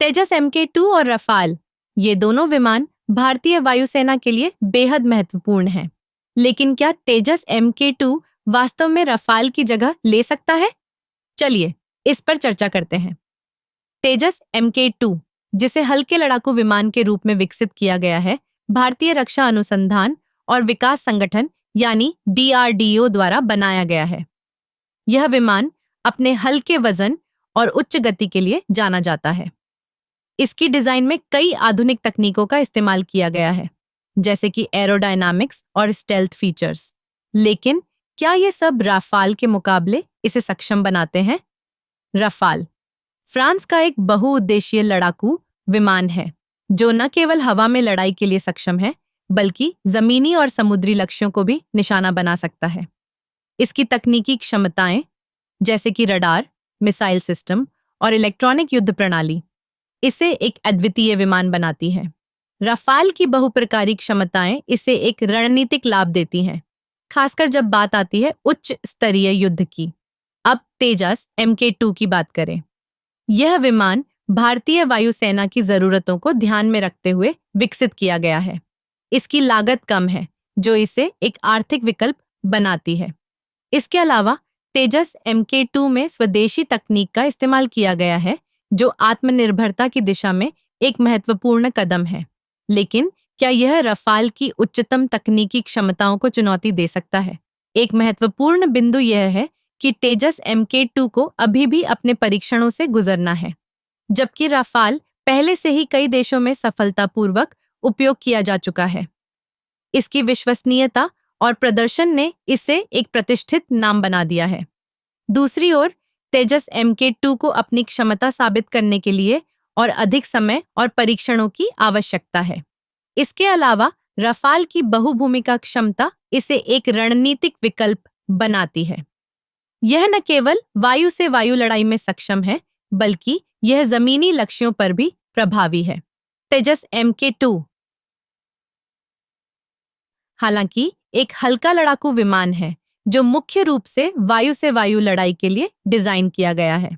तेजस MK2 और Rafale, ये दोनों विमान भारतीय वायुसेना के लिए बेहद महत्वपूर्ण हैं। लेकिन क्या तेजस MK2 वास्तव में रफाल की जगह ले सकता है? चलिए, इस पर चर्चा करते हैं। तेजस MK2, जिसे हल्के लड़ाकू विमान के रूप में विकसित किया गया है, भारतीय रक्षा अनुसंधान और विकास संगठन यानी DRDO द्वारा बनाया गया है। यह विमान अपने हल्के वजन और उच्च गति के लिए जाना जाता है। इसकी डिजाइन में कई आधुनिक तकनीकों का इस्तेमाल किया गया है, जैसे कि एरोडायनामिक्स और स्टेल्थ फीचर्स। लेकिन क्या ये सब राफाल के मुकाबले इसे सक्षम बनाते हैं? राफाल फ्रांस का एक बहुउद्देशीय लड़ाकू विमान है, जो न केवल हवा में लड़ाई के लिए सक्षम है, बल्कि जमीनी और समुद्री लक्ष्यों को भी निशाना बना सकता है। इसकी तकनीकी क्षमताएं, जैसे कि रडार, मिसाइल सिस्टम और इलेक्ट्रॉनिक युद्ध प्रणाली, इसे एक अद्वितीय विमान बनाती है। राफाल की बहुप्रकारी क्षमताएं इसे एक रणनीतिक लाभ देती हैं, खासकर जब बात आती है उच्च स्तरीय युद्ध की। अब तेजस MK2 की बात करें। यह विमान भारतीय वायुसेना की जरूरतों को ध्यान में रखते हुए विकसित किया गया है। इसकी लागत कम है, जो इसे एक आर्थिक विकल्प बनाती है। इसके अलावा तेजस MK2 में स्वदेशी तकनीक का इस्तेमाल किया गया है, जो आत्मनिर्भरता की दिशा में एक महत्वपूर्ण कदम है। लेकिन क्या यह रफाल की उच्चतम तकनीकी क्षमताओं को चुनौती दे सकता है? एक महत्वपूर्ण बिंदु यह है कि तेजस MK2 को अभी भी अपने परीक्षणों से गुजरना है, जबकि राफाल पहले से ही कई देशों में सफलतापूर्वक उपयोग किया जा चुका है। इसकी विश्वसनीयता और प्रदर्शन ने इसे एक प्रतिष्ठित नाम बना दिया है। दूसरी ओर, तेजस MK2 को अपनी क्षमता साबित करने के लिए और अधिक समय और परीक्षणों की आवश्यकता है। इसके अलावा राफाल की बहुभूमिका क्षमता इसे एक रणनीतिक विकल्प बनाती है। यह न केवल वायु से वायु लड़ाई में सक्षम है, बल्कि यह जमीनी लक्ष्यों पर भी प्रभावी है। तेजस MK2 हालांकि एक हल्का लड़ाकू विमान है, जो मुख्य रूप से वायु लड़ाई के लिए डिजाइन किया गया है।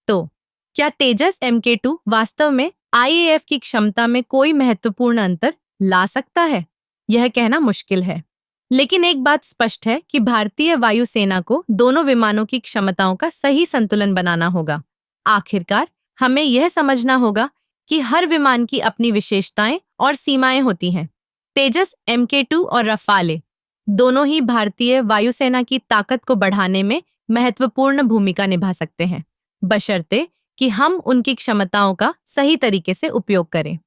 तो क्या तेजस MK2 वास्तव में IAF की क्षमता में कोई महत्वपूर्ण अंतर ला सकता है? यह कहना मुश्किल है। लेकिन एक बात स्पष्ट है कि भारतीय वायुसेना को दोनों विमानों की क्षमताओं का सही संतुलन बनाना होगा। आखिरकार, हमें यह समझना होगा कि हर विमान की अपनी विशेषताएं और सीमाएं होती हैं। तेजस MK2 और रफाले दोनों ही भारतीय वायुसेना की ताकत को बढ़ाने में महत्वपूर्ण भूमिका निभा सकते हैं, बशर्ते कि हम उनकी क्षमताओं का सही तरीके से उपयोग करें।